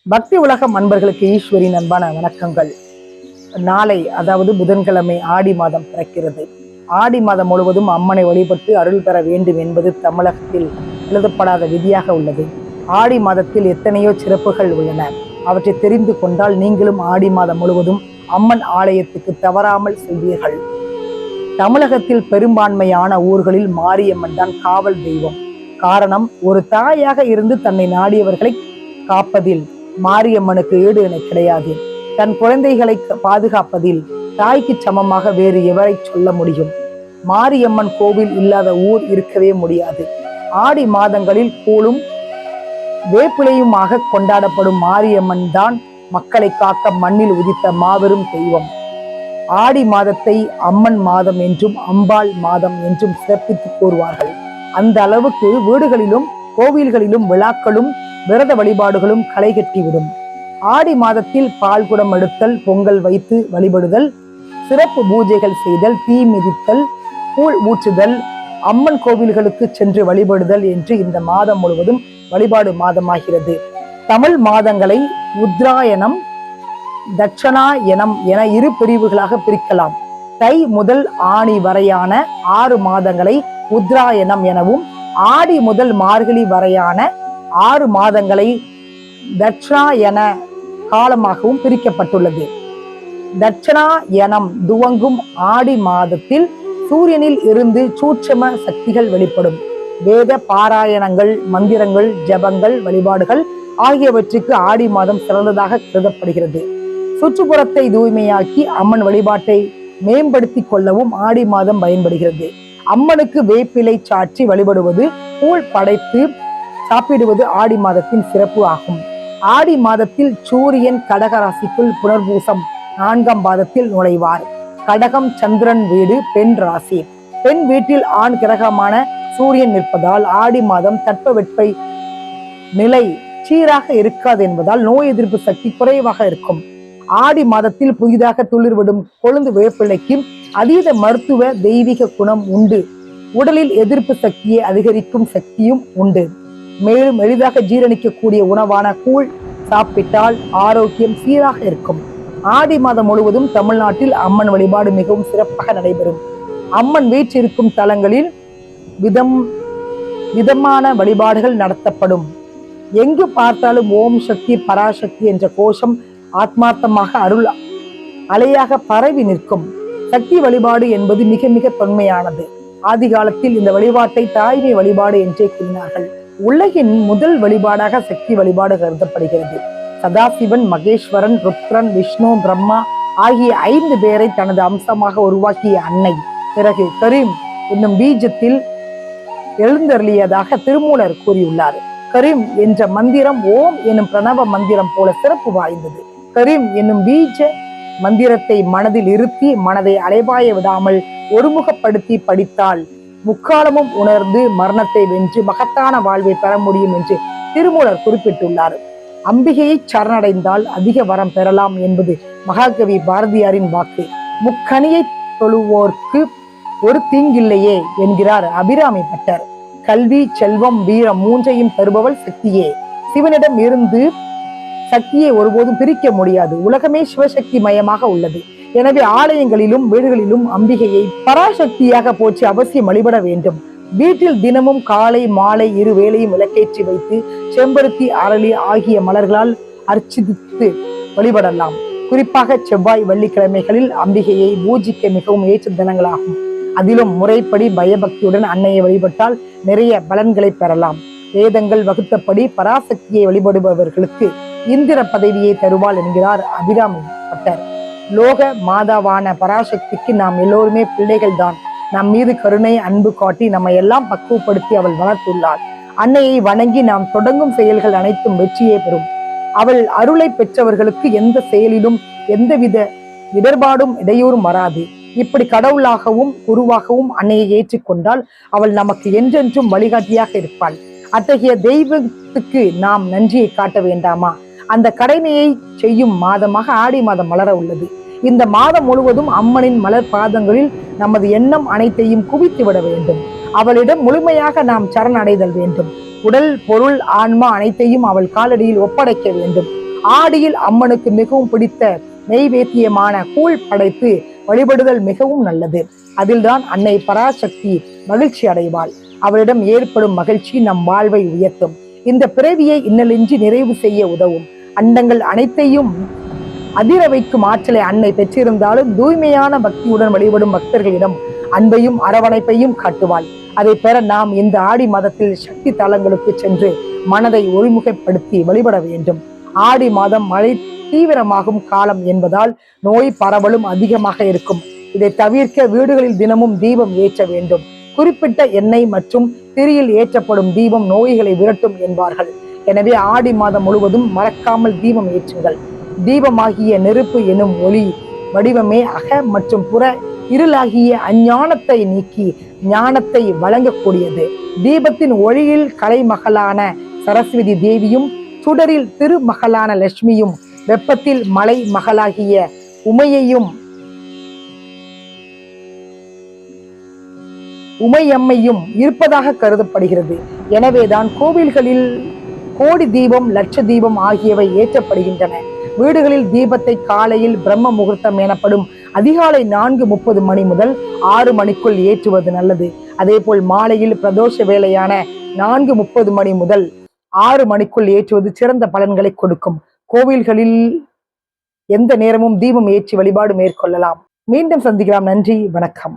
பக்தி உலகம் அன்பர்களுக்கு ஈஸ்வரின் அன்பான வணக்கங்கள். நாளை அதாவது புதன்கிழமை ஆடி மாதம் பிறக்கிறது. ஆடி மாதம் முழுவதும் அம்மனை வழிபட்டு அருள் பெற வேண்டும் என்பது தமிழகத்தில் எழுதப்படாத விதியாக உள்ளது. ஆடி மாதத்தில் எத்தனையோ சிறப்புகள் உள்ளன. அவற்றை தெரிந்து கொண்டால் நீங்களும் ஆடி மாதம் முழுவதும் அம்மன் ஆலயத்துக்கு தவறாமல் செல்வீர்கள். தமிழகத்தில் பெரும்பான்மையான ஊர்களில் மாரியம்மன் தான் காவல் தெய்வம். காரணம், ஒரு தாயாக இருந்து தன்னை நாடியவர்களை காப்பதில் மாரியம்மனுக்கு ஈடு இணை கிடையாது. தன் குழந்தைகளை பாதுகாப்பதில் தாய்க்கு சமமாக வேறு எவரை சொல்ல முடியும்? மாரியம்மன் கோவில் இல்லாத ஊர் இருக்கவே முடியாது. ஆடி மாதங்களில் கூழும் வேப்பிலையுமாக கொண்டாடப்படும் மாரியம்மன் தான் மக்களை காக்க மண்ணில் உதித்த மாபெரும் தெய்வம். ஆடி மாதத்தை அம்மன் மாதம் என்றும் அம்பாள் மாதம் என்றும் சிறப்பித்து கூறுவார்கள். அந்த அளவுக்கு வீடுகளிலும் கோவில்களிலும் விழாக்களும் விரத வழிபாடுகளும் களை கட்டிவிடும். ஆடி மாதத்தில் பால் குடம் எடுத்தல், பொங்கல் வைத்து வழிபடுதல், சிறப்பு பூஜைகள் செய்தல், தீ மிதித்தல், கூழ் ஊற்றுதல், அம்மன் கோவில்களுக்கு சென்று வழிபடுதல் என்று இந்த மாதம் முழுவதும் வழிபாடு மாதமாகிறது. தமிழ் மாதங்களை உத்ராயணம், தட்சணாயனம் என இரு பிரிவுகளாக பிரிக்கலாம். தை முதல் ஆணி வரையான 6 மாதங்களை உத்ராயணம் எனவும், ஆடி முதல் மார்கழி வரையான 6 மாதங்களை தட்சணாயன காலமாகவும் பிரிக்கப்பட்டுள்ளது. தட்சணாயனம் துவங்கும் ஆடி மாதத்தில் சூரியனில் இருந்து சூட்சம சக்திகள் வெளிப்படும். வேத பாராயணங்கள், மந்திரங்கள், ஜபங்கள், வழிபாடுகள் ஆகியவற்றுக்கு ஆடி மாதம் சிறந்ததாக கருதப்படுகிறது. சுற்றுப்புறத்தை தூய்மையாக்கி அம்மன் வழிபாட்டை மேம்படுத்தி கொள்ளவும் ஆடி மாதம் பயன்படுகிறது. அம்மனுக்கு வேப்பிலை சாற்றி வழிபடுவது, கூழ் படைத்து சாப்பிடுவது ஆடி மாதத்தின் சிறப்பு ஆகும். ஆடி மாதத்தில் சூரியன் கடகராசிக்குள் புனர்பூசம் 4ஆம் பாதத்தில் நுழைவார். கடகம் சந்திரன் வீடு பெண் ராசி. பெண் வீட்டில் ஆண் கிரகமான சூரியன் நிற்பதால் ஆடி மாதம் தட்பவெட்ப நிலை சீராக இருக்காது என்பதால் நோய் எதிர்ப்பு சக்தி குறைவாக இருக்கும். ஆடி மாதத்தில் புதிதாக துளிர்விடும் கொழுந்து வேப்பிலைக்கு அதீத மருத்துவ தெய்வீக குணம் உண்டு. உடலில் எதிர்ப்பு சக்தியை அதிகரிக்கும் சக்தியும் உண்டு. மேலும் எளிதாக ஜீரணிக்கக்கூடிய உணவான கூழ் சாப்பிட்டால் ஆரோக்கியம் சீராக இருக்கும். ஆடி மாதம் முழுவதும் தமிழ்நாட்டில் அம்மன் வழிபாடு மிகவும் சிறப்பாக நடைபெறும். அம்மன் வீற்றிருக்கும் தலங்களில் விதமான வழிபாடுகள் நடத்தப்படும். எங்கு பார்த்தாலும் ஓம் சக்தி பராசக்தி என்ற கோஷம் ஆத்மார்த்தமாக அருள் அலையாக பரவி நிற்கும். சக்தி வழிபாடு என்பது மிக மிக தொன்மையானது. ஆதி காலத்தில் இந்த வழிபாட்டை தாய்மை வழிபாடு என்றே கூறினார்கள். உலகின் முதல் வழிபாடாக சக்தி வழிபாடு கருதப்படுகிறது. சதாசிவன், மகேஸ்வரன், ருத்ரன், விஷ்ணு, பிரம்மா ஆகிய 5 பேரை தனது அம்சமாக உருவாக்கிய அன்னை பிறகு கரீம் என்னும் பீஜத்தில் எழுந்தருளியதாக திருமூலர் கூறியுள்ளார். கரீம் என்ற மந்திரம் ஓம் என்னும் பிரணவ மந்திரம் போல சிறப்பு வாய்ந்தது. கரீம் என்னும் பீஜ மந்திரத்தை மனதில் இருத்தி மனதை அலைபாய விடாமல் ஒருமுகப்படுத்தி படித்தால் முக்காலமும் உணர்ந்து மரணத்தை வென்று மகத்தான வாழ்வை பெற முடியும் என்று திருமூலர் குறிப்பிட்டுள்ளார். அம்பிகையை சரணடைந்தால் அதிக வரம் பெறலாம் என்பது மகாகவி பாரதியாரின் வாக்கு. முக்கணியை தொழுவோர்க்கு ஒரு தீங்கில்லையே என்கிறார் அபிராமி பட்டர். கல்வி, செல்வம், வீரம் 3ஐயும் தருபவள் சக்தியே. சிவனிடம் இருந்து சக்தியை ஒருபோதும் பிரிக்க முடியாது. உலகமே சிவசக்தி மயமாக உள்ளது. எனவே ஆலயங்களிலும் வீடுகளிலும் அம்பிகையை பராசக்தியாக போற்றி அவசியம் வழிபட வேண்டும். வீட்டில் தினமும் காலை மாலை 2 வேளையும் விளக்கேற்றி வைத்து செம்பருத்தி, அரளி ஆகிய மலர்களால் அர்ச்சித்து வழிபடலாம். குறிப்பாக செவ்வாய், வெள்ளிக்கிழமைகளில் அம்பிகையை பூஜிக்க மிகவும் ஏற்ற தினங்களாகும். அதிலும் முறைப்படி பயபக்தியுடன் அன்னையை வழிபட்டால் நிறைய பலன்களை பெறலாம். வேதங்கள் வகுத்தபடி பராசக்தியை வழிபடுபவர்களுக்கு இந்திர பதவியை தருவாள் என்கிறார் அபிராமி பட்டர். லோக மாதாவான பராசக்திக்கு நாம் எல்லோருமே பிள்ளைகள் தான். நம் மீது கருணை, அன்பு காட்டி நம்மை எல்லாம் பக்குவப்படுத்தி அவள் வளர்த்துள்ளாள். அன்னையை வணங்கி நாம் தொடங்கும் செயல்கள் அனைத்தும் வெற்றியே பெறும். அவள் அருளை பெற்றவர்களுக்கு எந்த செயலிலும் எந்தவித இடர்பாடும் இடையூறும் வராது. இப்படி கடவுளாகவும் குருவாகவும் அன்னையை ஏற்றுக்கொண்டால் அவள் நமக்கு என்றென்றும் வழிகாட்டியாக இருப்பாள். அத்தகைய தெய்வத்துக்கு நாம் நன்றியை காட்ட வேண்டாமா? அந்த கடமையை செய்யும் மாதமாக ஆடி மாதம் மலர உள்ளது. இந்த மாதம் முழுவதும் அம்மனின் மலர் பாதங்களில் நமது எண்ணம் அனைத்தையும் குவித்து விட வேண்டும். அவளிடம் முழுமையாக நாம் சரணடைதல் வேண்டும். உடல், பொருள், ஆன்மா அனைத்தையும் அவள் காலடியில் ஒப்படைக்க வேண்டும். ஆடியில் அம்மனுக்கு மிகவும் பிடித்த நெய்வேத்தியமான கூழ் படைத்து வழிபடுதல் மிகவும் நல்லது. அதில்தான் அன்னை பராசக்தி மகிழ்ச்சி அடைவாள். அவரிடம் ஏற்படும் மகிழ்ச்சி நம் வாழ்வை உயர்த்தும். இந்த பிறவியை இன்னலின்றி நிறைவு செய்ய உதவும். அண்டங்கள் அனைத்தையும் அதிர வைக்கும் ஆற்றலை அன்னை பெற்றிருந்தாலும் தூய்மையான பக்தியுடன் வழிபடும் பக்தர்களிடம் அன்பையும் அரவணைப்பையும் காட்டுவாள். அதை பெற நாம் இந்த ஆடி மாதத்தில் சக்தி தலங்களுக்கு சென்று மனதை ஒருமுகப்படுத்தி வழிபட வேண்டும். ஆடி மாதம் மழை தீவிரமாகும் காலம் என்பதால் நோய் பரவலும் அதிகமாக இருக்கும். இதை தவிர்க்க வீடுகளில் தினமும் தீபம் ஏற்ற வேண்டும். குறிப்பிட்ட எண்ணெய் மற்றும் திரியில் ஏற்றப்படும் தீபம் நோய்களை விரட்டும் என்பார்கள். எனவே ஆடி மாதம் முழுவதும் மறக்காமல் தீபம் ஏற்றுங்கள். தீபமாகிய நெருப்பு எனும் ஒளி வடிவமே அக மற்றும் புற இருளாகிய அஞ்ஞானத்தை நீக்கி ஞானத்தை வழங்கக்கூடியது. தீபத்தின் ஒளியில் கலைமகளான சரஸ்வதி தேவியும், சுடரில் திருமகளான லட்சுமியும், வெப்பத்தில் மலை மகளாகிய உமையம்மையும் இருப்பதாக கருதப்படுகிறது. எனவேதான் கோவில்களில் கோடி தீபம், லட்ச தீபம் ஆகியவை ஏற்றப்படுகின்றன. வீடுகளில் தீபத்தை காலையில் பிரம்ம முகூர்த்தம் எனப்படும் அதிகாலை 4:30 மணி முதல் 6 மணிக்குள் ஏற்றுவது நல்லது. அதே போல் மாலையில் பிரதோஷ வேளையான 4:30 மணி முதல் 6 மணிக்குள் ஏற்றுவது சிறந்த பலன்களை கொடுக்கும். கோவில்களில் எந்த நேரமும் தீபம் ஏற்றி வழிபாடு மேற்கொள்ளலாம். மீண்டும் சந்திக்கலாம். நன்றி, வணக்கம்.